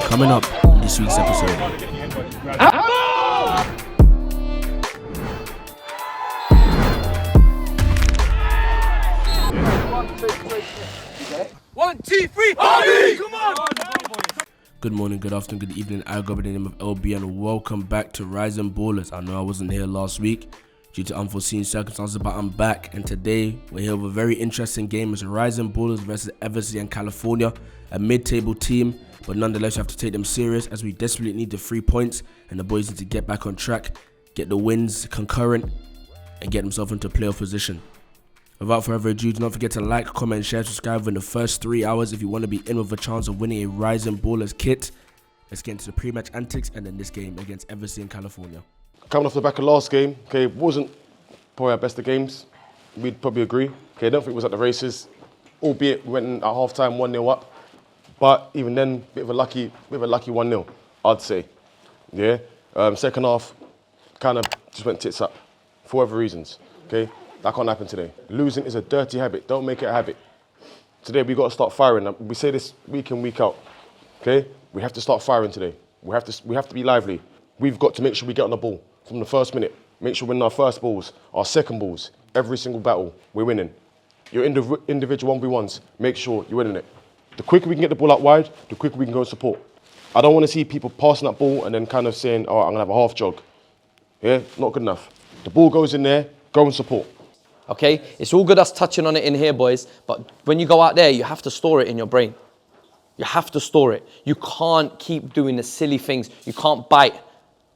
Coming up in this week's episode. One, two, three, Harvey! Come on! Good morning, good afternoon, good evening. I go by the name of LB and welcome back to Rising Ballers. I know I wasn't here last week due to unforeseen circumstances, but I'm back, and today we're here with a very interesting game. It's Rising Ballers versus Eversley California, a mid-table team, but nonetheless you have to take them serious as we desperately need the 3 points, and the boys need to get back on track, get the wins concurrent, and get themselves into playoff position. Without further ado, do not forget to like, comment, share, subscribe within the first 3 hours if you want to be in with a chance of winning a Rising Ballers kit. Let's get into the pre-match antics and then this game against Eversley California. Coming off the back of last game, okay, wasn't probably our best of games. We'd probably agree. Okay, I don't think it was at the races, albeit we went in at half time 1-0 up. But even then, bit of a lucky 1-0, I'd say. Yeah. Second half, kind of just went tits up for whatever reasons. Okay, that can't happen today. Losing is a dirty habit. Don't make it a habit. Today we got to start firing. We say this week in, week out. Okay, we have to start firing today. We have to be lively. We've got to make sure we get on the ball from the first minute. Make sure we win our first balls, our second balls. Every single battle, we're winning. Your individual 1v1s, make sure you're winning it. The quicker we can get the ball out wide, the quicker we can go support. I don't want to see people passing that ball and then kind of saying, all right, I'm going to have a half jog. Yeah, not good enough. The ball goes in there, go and support. Okay, it's all good us touching on it in here, boys, but when you go out there, you have to store it in your brain. You have to store it. You can't keep doing the silly things. You can't bite.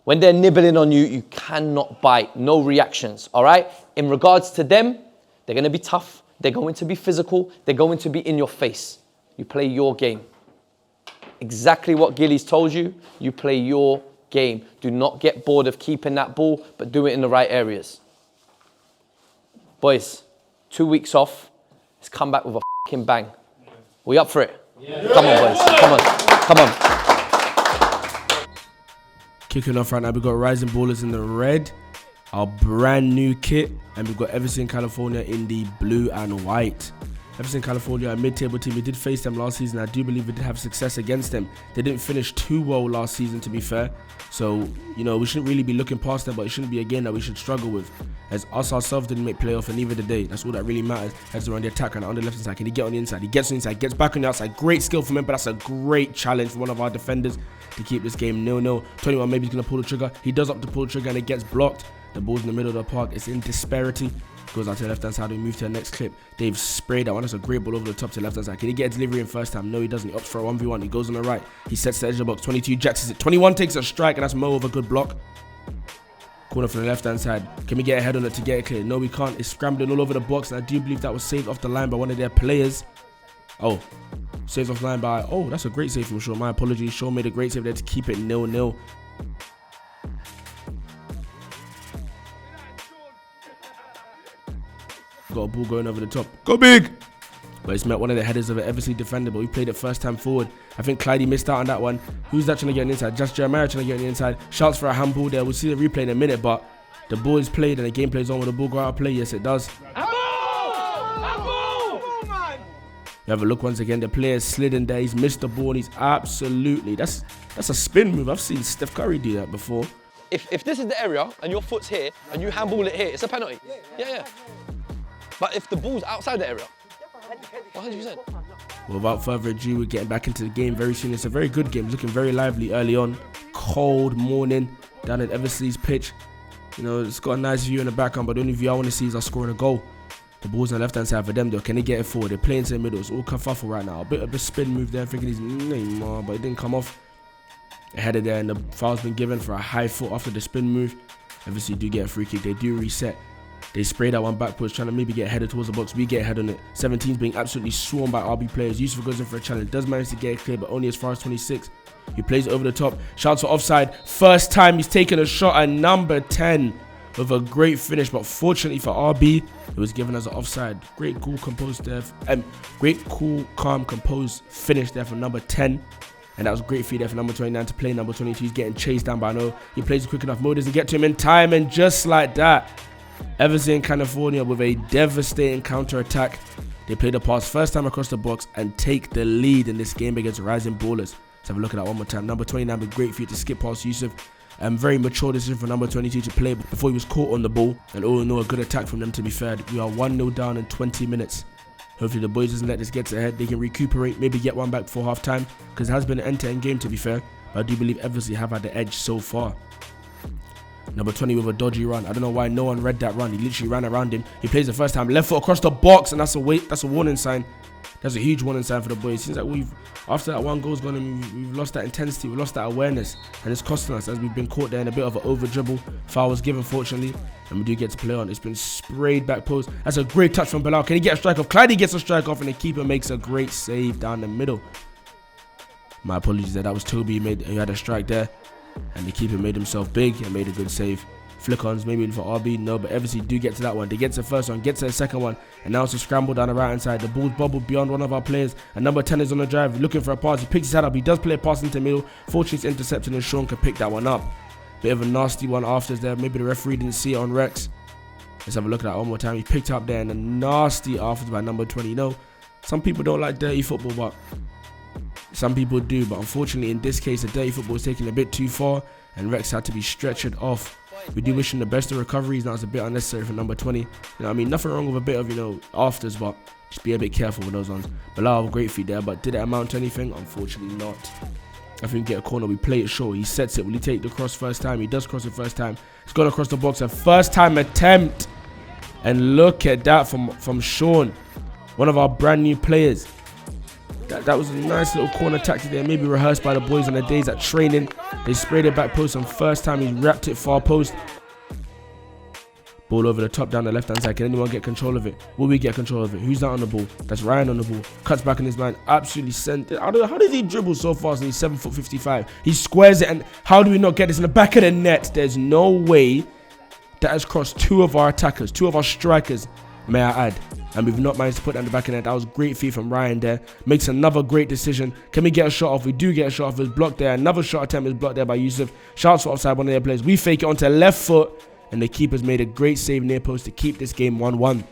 When they're nibbling on you, you cannot bite. No reactions, all right? In regards to them, they're going to be tough. They're going to be physical. They're going to be in your face. You play your game. Exactly what Gilly's told you. You play your game. Do not get bored of keeping that ball, but do it in the right areas. Boys, 2 weeks off. Let's come back with a fucking bang. We up for it? Yeah. Come on, boys. Come on. Kicking off right now, we've got Rising Ballers in the red, our brand new kit, and we've got Eversley California in the blue and white. Eversley California, a mid-table team. We did face them last season. I do believe we did have success against them. They didn't finish too well last season, to be fair. So, you know, we shouldn't really be looking past them, but it shouldn't be a game that we should struggle with. As us ourselves didn't make playoff, and neither did they. That's all that really matters. As they're on the attack and on the left-hand side. Can he get on the inside? He gets on the inside, gets back on the outside. Great skill from him, but that's a great challenge for one of our defenders to keep this game 0-0. 21, maybe he's going to pull the trigger. He does up to pull the trigger, and it gets blocked. The ball's in the middle of the park. It's in disparity. Goes out to the left-hand side. We move to the next clip. They've sprayed that one. That's a great ball over the top to the left-hand side. Can he get a delivery in first time? No, he doesn't. He opts for a 1v1. He goes on the right. He sets the edge of the box. 22 jacks it. 21 takes a strike, and that's Mo with a good block. Corner from the left-hand side. Can we get a head on it to get it clear? No, we can't. It's scrambling all over the box, and I do believe that was saved off the line by one of their players. Oh, saved off the line by... Oh, that's a great save from Shaw. My apologies. Shaw made a great save there to keep it 0-0. Got a ball going over the top. Go big! But it's met one of the headers of an Eversley defender, but we played it first time forward. I think Clydie missed out on that one. Who's that trying to get on the inside? Just Jeremiah trying to get on the inside. Shouts for a handball there. We'll see the replay in a minute, but the ball is played and the game plays on. When the ball go out of play, yes it does. You have a look once again. The player slid in there. He's missed the ball and he's absolutely... That's a spin move. I've seen Steph Curry do that before. If this is the area and your foot's here and you handball it here, it's a penalty. Yeah. But if the ball's outside the area, 100%. Well, without further ado, we're getting back into the game very soon. It's a very good game. It's looking very lively early on. Cold morning down at Eversley's pitch. You know, it's got a nice view in the background, but the only view I want to see is us scoring a goal. The ball's on the left-hand side for them, though. Can they get it forward? They're playing to the middle. It's all kerfuffle right now. A bit of a spin move there, thinking he's Neymar, but it didn't come off. A header there, and the foul's been given for a high foot after the spin move. Eversley do get a free kick. They do reset. They spray that one backwards, trying to maybe get headed towards the box. We get a head on it. 17's being absolutely swarmed by RB players. Yusuf goes in for a challenge. Does manage to get it clear, but only as far as 26. He plays it over the top. Shouts for offside. First time he's taken a shot at number 10 with a great finish. But fortunately for RB, it was given as an offside. Great, cool, composed there. Great, cool, calm, composed finish there for number 10. And that was a great feed there for number 29 to play number 22. He's getting chased down by No. He plays it quick enough. Mo doesn't get to him in time. And just like that, Eversley California with a devastating counter-attack. They play the pass first time across the box and take the lead in this game against Rising Ballers. Let's have a look at that one more time. Number 29 with great feet to skip past Yusuf. Very mature decision for number 22 to play before he was caught on the ball. And all in all, a good attack from them, to be fair. We are 1-0 down in 20 minutes. Hopefully the boys doesn't let this get to their head. They can recuperate, maybe get one back before half time, because it has been an end-to-end game, to be fair. But I do believe Eversley have had the edge so far. Number 20 with a dodgy run. I don't know why no one read that run. He literally ran around him. He plays the first time, left foot across the box, and that's a warning sign. That's a huge warning sign for the boys. Seems like after that one goal's gone, and we've lost that intensity, we've lost that awareness, and it's costing us as we've been caught there in a bit of an over dribble. Foul was given, fortunately, and we do get to play on. It's been sprayed back post. That's a great touch from Bilal. Can he get a strike off? Clyde gets a strike off, and the keeper makes a great save down the middle. My apologies there. That was Toby who had a strike there, and the keeper made himself big and made a good save. Flick-ons, maybe for RB, no, but Eversley do get to that one. They get to the first one, get to the second one, and now it's a scramble down the right hand side. The ball's bubbled beyond one of our players, and number 10 is on the drive, looking for a pass. He picks his head up, he does play a pass into middle. Fortunately, it's intercepted, and Sean can pick that one up. Bit of a nasty one after there. Maybe the referee didn't see it on Rex. Let's have a look at that one more time. He picked up there, and a nasty after by number 20. You know, some people don't like dirty football, but some people do. But unfortunately, in this case, the dirty football is taking a bit too far, and Rex had to be stretchered off. We do wish him the best of recoveries. Now it's a bit unnecessary for number 20. You know, I mean, nothing wrong with a bit of, afters, but just be a bit careful with those ones. Bilal, great feet there, but did it amount to anything? Unfortunately not. I think we get a corner, we play it short. He sets it. Will he take the cross first time? He does cross it first time. He's gone across the box. A first time attempt. And look at that from Sean, one of our brand new players. That was a nice little corner tactic there, maybe rehearsed by the boys on the days at training. They sprayed it back post, and first time he wrapped it far post. Ball over the top down the left hand side. Can anyone get control of it? Will we get control of it? Who's that on the ball? That's Ryan on the ball. Cuts back in his man. Absolutely sent it. How does he dribble so fast and he's 7'55"? He squares it, and how do we not get this in the back of the net? There's no way that has crossed two of our attackers, two of our strikers, may I add. And we've not managed to put that in the back of the net. That was great feed from Ryan there. Makes another great decision. Can we get a shot off? We do get a shot off. It's blocked there. Another shot attempt is blocked there by Yusuf. Shouts for offside, one of their players. We fake it onto left foot, and the keeper's made a great save near post to keep this game 1-1.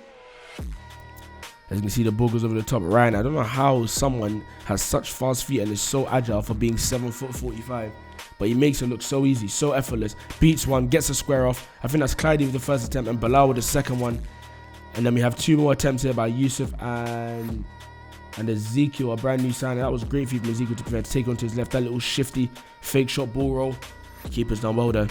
As you can see, the ball goes over the top. Ryan, I don't know how someone has such fast feet and is so agile for being 7'45". But he makes it look so easy, so effortless. Beats one, gets a square off. I think that's Clyde with the first attempt and Bilal with the second one. And then we have two more attempts here by Yusuf and Ezekiel, a brand new signing. That was great feed from Ezekiel to take onto his left. That little shifty fake shot ball roll. The keeper's done well there.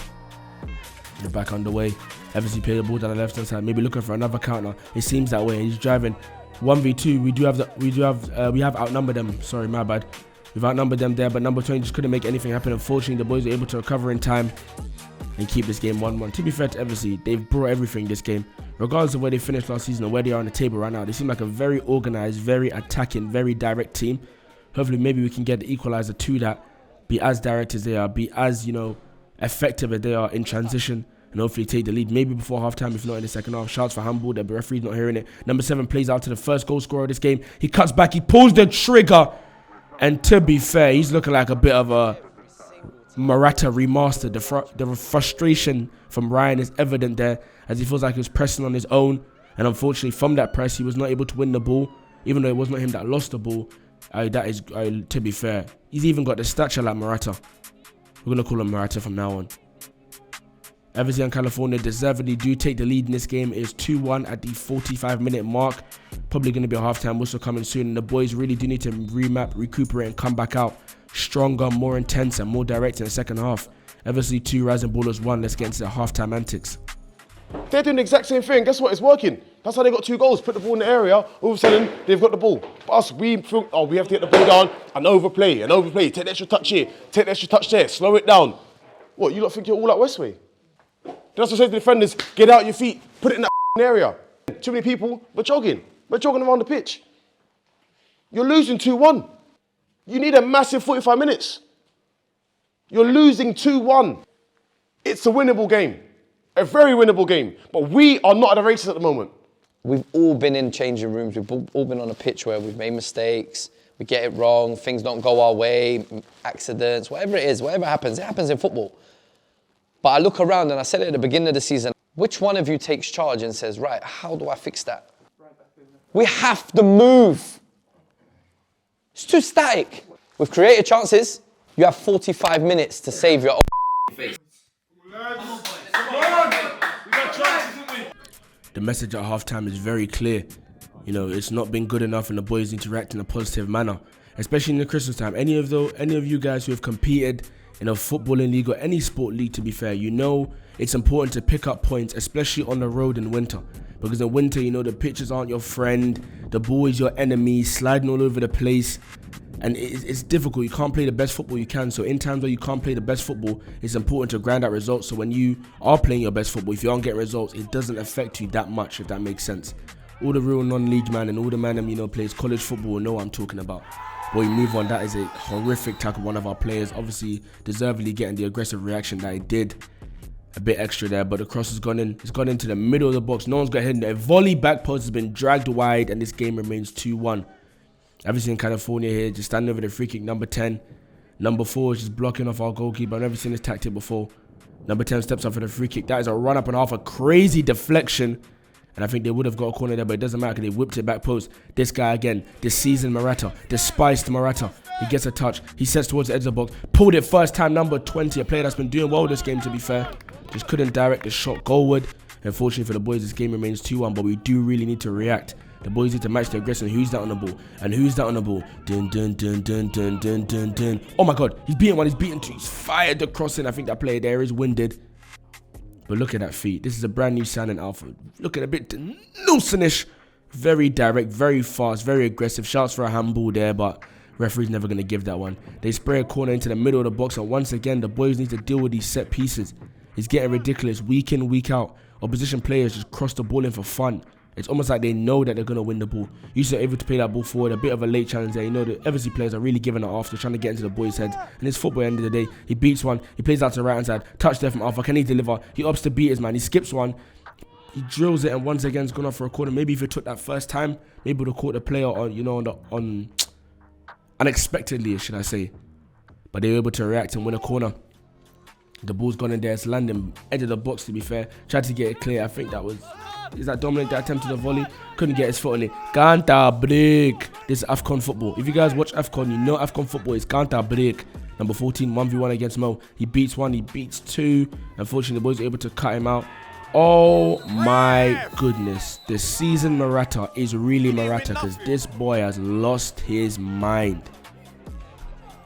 They're back underway. Eversley play the ball down the left hand side, maybe looking for another counter. It seems that way. He's driving 1v2. We have outnumbered them. Sorry, my bad. We've outnumbered them there, but number 20 just couldn't make anything happen. Unfortunately, the boys were able to recover in time and keep this game 1-1. To be fair to Eversley, they've brought everything this game. Regardless of where they finished last season or where they are on the table right now, they seem like a very organized, very attacking, very direct team. Hopefully, maybe we can get the equalizer to that. Be as direct as they are, be as, effective as they are in transition, and hopefully take the lead. Maybe before halftime, if not in the second half. Shouts for handball, the referee's not hearing it. Number 7 plays out to the first goal scorer of this game. He cuts back, he pulls the trigger, and to be fair, he's looking like a bit of a Morata remastered. The frustration from Ryan is evident there, as he feels like he was pressing on his own, and unfortunately from that press he was not able to win the ball, even though it was not him that lost the ball. To be fair, he's even got the stature like Morata. We're going to call him Morata from now on. Eversley California deservedly do take the lead in this game. It is 2-1 at the 45-minute mark. Probably going to be a halftime whistle coming soon, and the boys really do need to remap, recuperate, and come back out stronger, more intense, and more direct in the second half. Eversley 2, Rising Ballers 1. Let's get into the halftime antics. They're doing the exact same thing. Guess what? It's working. That's how they got 2 goals. Put the ball in the area. All of a sudden, they've got the ball. But us, we think, we have to get the ball down and overplay. Take the extra touch here. Take the extra touch there. Slow it down. What, you lot think you're all at Westway? That's what I say to the defenders. Get out your feet. Put it in that area. Too many people. We're jogging. We're jogging around the pitch. You're losing 2-1. You need a massive 45 minutes. You're losing 2-1. It's a winnable game. A very winnable game. But we are not at the races at the moment. We've all been in changing rooms. We've all been on a pitch where we've made mistakes. We get it wrong. Things don't go our way. Accidents. Whatever it is. Whatever happens. It happens in football. But I look around and I said it at the beginning of the season. Which one of you takes charge and says, right, how do I fix that? We have to move. It's too static. We've created chances. You have 45 minutes to save your own face. The message at halftime is very clear. You know, it's not been good enough and the boys need to react in a positive manner. Especially in the Christmas time. Any of you guys who have competed in a footballing league or any sport league, to be fair, you know it's important to pick up points, especially on the road in winter. Because in winter, you know, the pitches aren't your friend, the ball is your enemy, sliding all over the place. And it's difficult. You can't play the best football you can. So in times where you can't play the best football, it's important to grind out results. So when you are playing your best football, if you aren't getting results, it doesn't affect you that much, if that makes sense. All the real non-league man and all the man that, you know, plays college football know what I'm talking about. But we move on. That is a horrific tackle. One of our players, obviously deservedly getting the aggressive reaction that he did. A bit extra there, but the cross has gone in. It's gone into the middle of the box. No one's got hit. A volley back post has been dragged wide, and this game remains 2-1. Eversley California here, just standing over the free kick. Number 10. Number 4 is just blocking off our goalkeeper. I've never seen this tactic before. Number 10 steps up for the free kick. That is a run up and half, a crazy deflection. And I think they would have got a corner there, but it doesn't matter because they whipped it back post. This guy again, this seasoned Morata, this spiced Morata. He gets a touch. He sets towards the edge of the box. Pulled it first time, number 20. A player that's been doing well this game, to be fair. Just couldn't direct the shot goalward. Unfortunately for the boys, this game remains 2-1, but we do really need to react. The boys need to match the aggression. Who's that on the ball? And who's that on the ball? Dun, dun, dun, dun, dun, dun, dun, dun. Oh my God, he's beaten one, he's beaten two. He's fired the crossing. I think that player there is winded. But look at that feet. This is a brand new signing, Alpha. Looking a bit Nelsonish. Very direct, very fast, very aggressive. Shouts for a handball there, but referee's never going to give that one. They spray a corner into the middle of the box, and once again, the boys need to deal with these set pieces. It's getting ridiculous week in, week out. Opposition players just cross the ball in for fun. It's almost like they know that they're going to win the ball. Used to able to play that ball forward. A bit of a late challenge there. You know, the Eversley players are really giving it off. They're trying to get into the boys' heads. And it's football at the end of the day. He beats one. He plays out to the right-hand side. Touch there from Alpha. Can he deliver? He opts to beat his man. He skips one. He drills it, and once again, it's gone off for a corner. Maybe if he took that first time, maybe would have caught the player on, you know, on unexpectedly, should I say. But they were able to react and win a corner. The ball's gone in there. It's landing edge of the box, to be fair. Tried to get it clear. I think that was... Is that Dominic that attempted a volley? Couldn't get his foot on it. Canta break. This is AFCON football. If you guys watch AFCON, you know AFCON football is Canta break. Number 14, 1v1 against Mo. He beats one, he beats two. Unfortunately, the boys were able to cut him out. Oh my goodness. The season Morata is really Morata because this boy has lost his mind.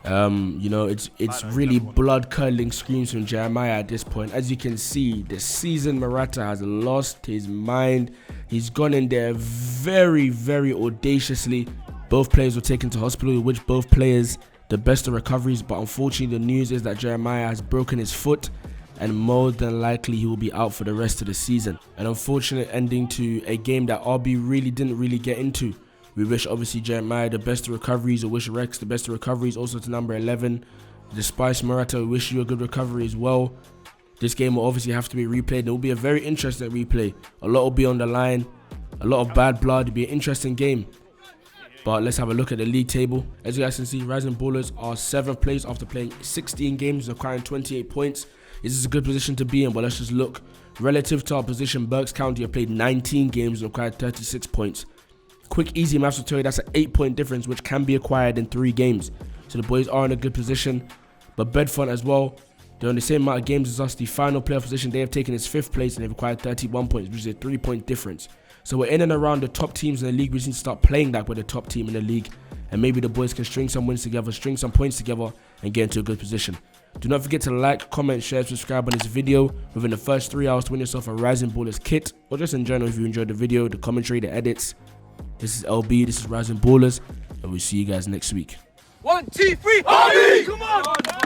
You know, it's really blood-curdling screams from Jeremiah at this point. As you can see, the seasoned Morata has lost his mind. He's gone in there very, very audaciously. Both players were taken to hospital, which both players, the best of recoveries. But unfortunately, the news is that Jeremiah has broken his foot, and more than likely he will be out for the rest of the season. An unfortunate ending to a game that RB really didn't get into. We wish, obviously, Jeremiah the best of recoveries. We wish Rex the best of recoveries. Also to number 11, Despite Morata, we wish you a good recovery as well. This game will obviously have to be replayed. It will be a very interesting replay. A lot will be on the line. A lot of bad blood. It'll be an interesting game. But let's have a look at the league table. As you guys can see, Rising Ballers are 7th place after playing 16 games, acquiring 28 points. This is a good position to be in, but let's just look. Relative to our position, Berks County have played 19 games and acquired 36 points. Quick, easy maths will tell you that's an 8-point difference, which can be acquired in 3 games. So the boys are in a good position. But Bedford as well, they're on the same amount of games as us. The final playoff position, they have taken is 5th place and they've acquired 31 points, which is a 3-point difference. So we're in and around the top teams in the league. We just need to start playing like we're the top team in the league. And maybe the boys can string some wins together, string some points together, and get into a good position. Do not forget to like, comment, share, subscribe on this video. Within the first 3 hours to win yourself a Rising Ballers kit. Or just in general if you enjoyed the video, the commentary, the edits. This is LB, this is Rising Ballers. And we'll see you guys next week. 1, 2, 3, RB! Come on!